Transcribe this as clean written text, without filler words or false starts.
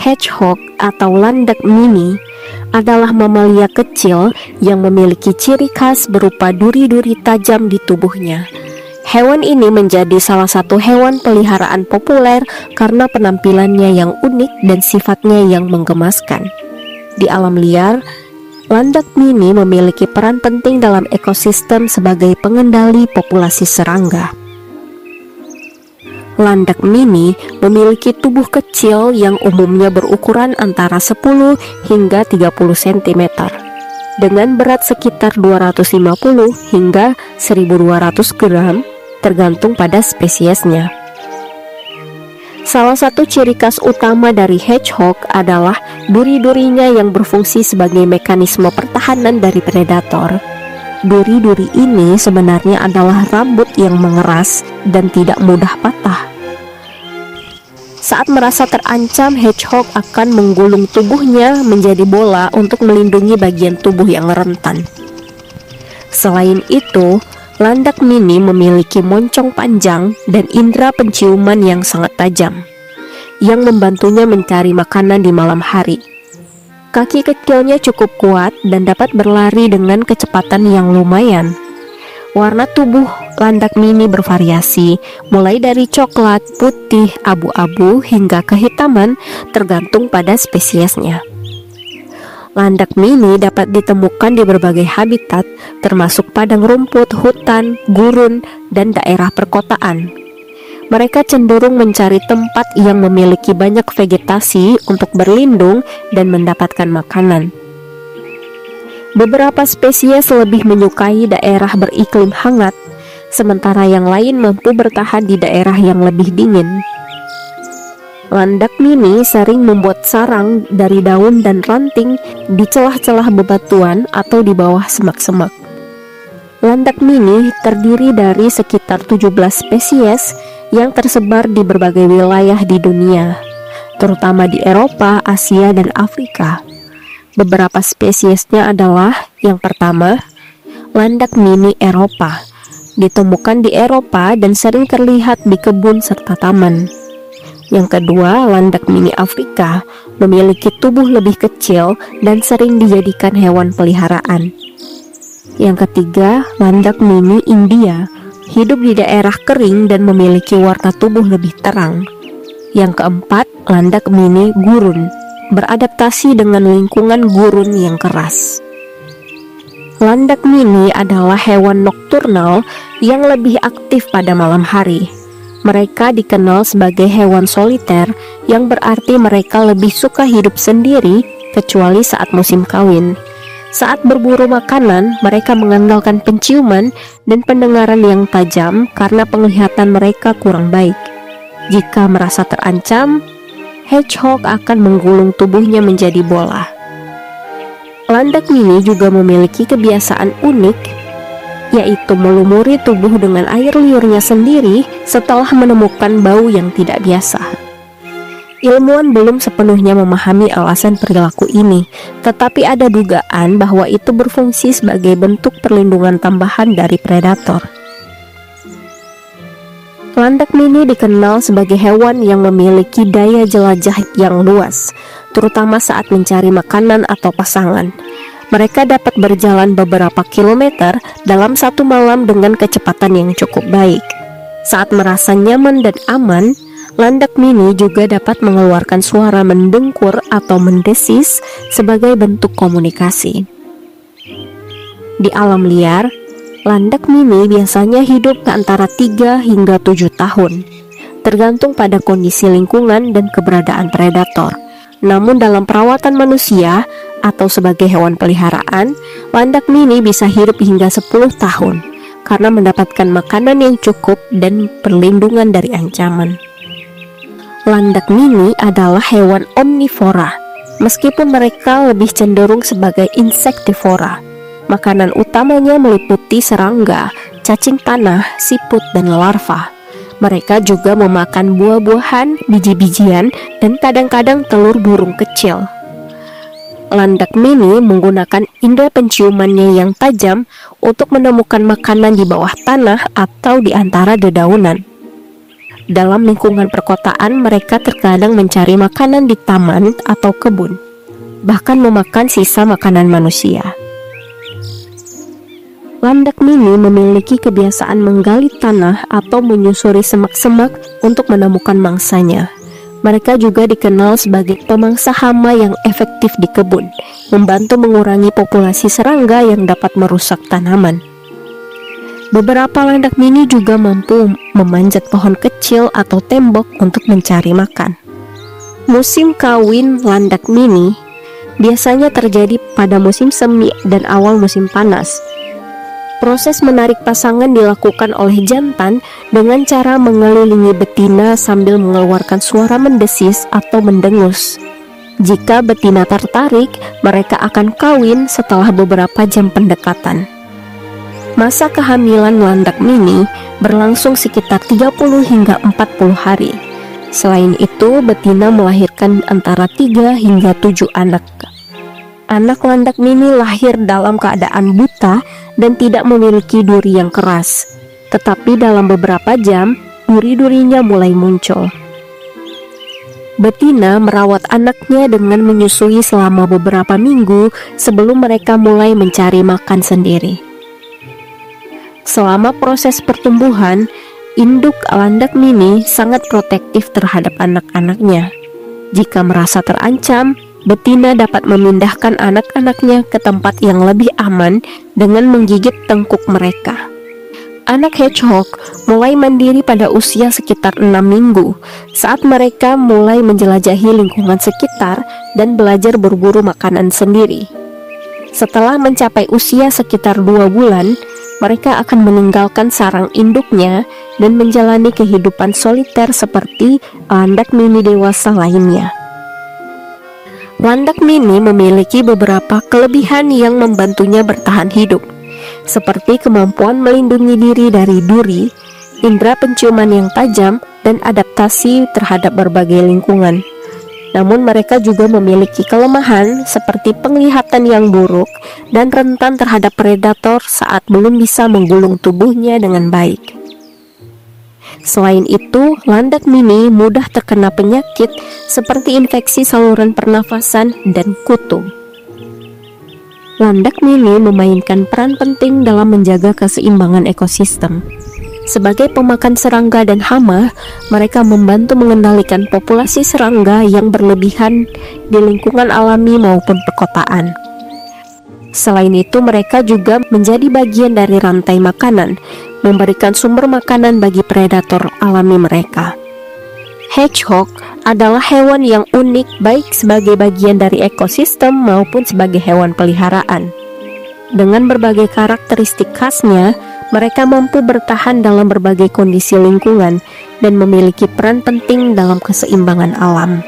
hedgehog atau landak mini adalah mamalia kecil yang memiliki ciri khas berupa duri-duri tajam di tubuhnya. Hewan ini menjadi salah satu hewan peliharaan populer karena penampilannya yang unik dan sifatnya yang menggemaskan. Di alam liar, landak mini memiliki peran penting dalam ekosistem sebagai pengendali populasi serangga. Landak mini memiliki tubuh kecil yang umumnya berukuran antara 10 hingga 30 cm dengan berat sekitar 250 hingga 1200 gram tergantung pada spesiesnya. Salah satu ciri khas utama dari hedgehog adalah duri-durinya yang berfungsi sebagai mekanisme pertahanan dari predator. Duri-duri ini sebenarnya adalah rambut yang mengeras dan tidak mudah patah. Saat merasa terancam, hedgehog akan menggulung tubuhnya menjadi bola untuk melindungi bagian tubuh yang rentan. Selain itu, landak mini memiliki moncong panjang dan indera penciuman yang sangat tajam, yang membantunya mencari makanan di malam hari. Kaki kecilnya cukup kuat dan dapat berlari dengan kecepatan yang lumayan. Warna tubuh landak mini bervariasi, mulai dari coklat, putih, abu-abu, hingga kehitaman tergantung pada spesiesnya. Landak mini dapat ditemukan di berbagai habitat, termasuk padang rumput, hutan, gurun, dan daerah perkotaan. Mereka cenderung mencari tempat yang memiliki banyak vegetasi untuk berlindung dan mendapatkan makanan. Beberapa spesies lebih menyukai daerah beriklim hangat, sementara yang lain mampu bertahan di daerah yang lebih dingin. Landak mini sering membuat sarang dari daun dan ranting di celah-celah bebatuan atau di bawah semak-semak. Landak mini terdiri dari sekitar 17 spesies yang tersebar di berbagai wilayah di dunia, terutama di Eropa, Asia, dan Afrika. Beberapa spesiesnya adalah: yang pertama, landak mini Eropa, ditemukan di Eropa dan sering terlihat di kebun serta taman. Yang kedua, landak mini Afrika, memiliki tubuh lebih kecil dan sering dijadikan hewan peliharaan. Yang ketiga, landak mini India, hidup di daerah kering dan memiliki warna tubuh lebih terang. Yang keempat, landak mini gurun, beradaptasi dengan lingkungan gurun yang keras. Landak mini adalah hewan nokturnal yang lebih aktif pada malam hari. Mereka dikenal sebagai hewan soliter, yang berarti mereka lebih suka hidup sendiri kecuali saat musim kawin. Saat berburu makanan, mereka mengandalkan penciuman dan pendengaran yang tajam karena penglihatan mereka kurang baik. Jika merasa terancam, hedgehog akan menggulung tubuhnya menjadi bola. Landak mini juga memiliki kebiasaan unik, yaitu melumuri tubuh dengan air liurnya sendiri setelah menemukan bau yang tidak biasa. Ilmuwan belum sepenuhnya memahami alasan perilaku ini, tetapi ada dugaan bahwa itu berfungsi sebagai bentuk perlindungan tambahan dari predator. Landak mini dikenal sebagai hewan yang memiliki daya jelajah yang luas, terutama saat mencari makanan atau pasangan. Mereka dapat berjalan beberapa kilometer dalam satu malam dengan kecepatan yang cukup baik. Saat merasa nyaman dan aman, landak mini juga dapat mengeluarkan suara mendengkur atau mendesis sebagai bentuk komunikasi. Di alam liar, landak mini biasanya hidup antara 3 hingga 7 tahun, tergantung pada kondisi lingkungan dan keberadaan predator. Namun dalam perawatan manusia atau sebagai hewan peliharaan, landak mini bisa hidup hingga 10 tahun karena mendapatkan makanan yang cukup dan perlindungan dari ancaman. Landak mini adalah hewan omnivora, meskipun mereka lebih cenderung sebagai insektivora. Makanan utamanya meliputi serangga, cacing tanah, siput, dan larva. Mereka juga memakan buah-buahan, biji-bijian, dan kadang-kadang telur burung kecil. Landak mini menggunakan indera penciumannya yang tajam untuk menemukan makanan di bawah tanah atau di antara dedaunan. Dalam lingkungan perkotaan, mereka terkadang mencari makanan di taman atau kebun, bahkan memakan sisa makanan manusia. Landak mini memiliki kebiasaan menggali tanah atau menyusuri semak-semak untuk menemukan mangsanya. Mereka juga dikenal sebagai pemangsa hama yang efektif di kebun, membantu mengurangi populasi serangga yang dapat merusak tanaman. Beberapa landak mini juga mampu memanjat pohon kecil atau tembok untuk mencari makan. Musim kawin landak mini biasanya terjadi pada musim semi dan awal musim panas. Proses menarik pasangan dilakukan oleh jantan dengan cara mengelilingi betina sambil mengeluarkan suara mendesis atau mendengus. Jika betina tertarik, mereka akan kawin setelah beberapa jam pendekatan. Masa kehamilan landak mini berlangsung sekitar 30 hingga 40 hari. Selain itu, betina melahirkan antara 3 hingga 7 anak. Anak landak mini lahir dalam keadaan buta dan tidak memiliki duri yang keras. Tetapi dalam beberapa jam, duri-durinya mulai muncul. Betina merawat anaknya dengan menyusui selama beberapa minggu sebelum mereka mulai mencari makan sendiri. Selama proses pertumbuhan, induk landak mini sangat protektif terhadap anak-anaknya. Jika merasa terancam, betina dapat memindahkan anak-anaknya ke tempat yang lebih aman dengan menggigit tengkuk mereka. Anak hedgehog mulai mandiri pada usia sekitar 6 minggu saat mereka mulai menjelajahi lingkungan sekitar dan belajar berburu makanan sendiri. Setelah mencapai usia sekitar 2 bulan, mereka akan meninggalkan sarang induknya dan menjalani kehidupan soliter seperti landak mini dewasa lainnya. Landak mini memiliki beberapa kelebihan yang membantunya bertahan hidup, seperti kemampuan melindungi diri dari duri, indera penciuman yang tajam, dan adaptasi terhadap berbagai lingkungan. Namun mereka juga memiliki kelemahan seperti penglihatan yang buruk dan rentan terhadap predator saat belum bisa menggulung tubuhnya dengan baik. Selain itu, landak mini mudah terkena penyakit seperti infeksi saluran pernafasan dan kutu. Landak mini memainkan peran penting dalam menjaga keseimbangan ekosistem. Sebagai pemakan serangga dan hama, mereka membantu mengendalikan populasi serangga yang berlebihan di lingkungan alami maupun perkotaan. Selain itu, mereka juga menjadi bagian dari rantai makanan, memberikan sumber makanan bagi predator alami mereka. Hedgehog adalah hewan yang unik baik sebagai bagian dari ekosistem maupun sebagai hewan peliharaan. Dengan berbagai karakteristik khasnya, mereka mampu bertahan dalam berbagai kondisi lingkungan dan memiliki peran penting dalam keseimbangan alam.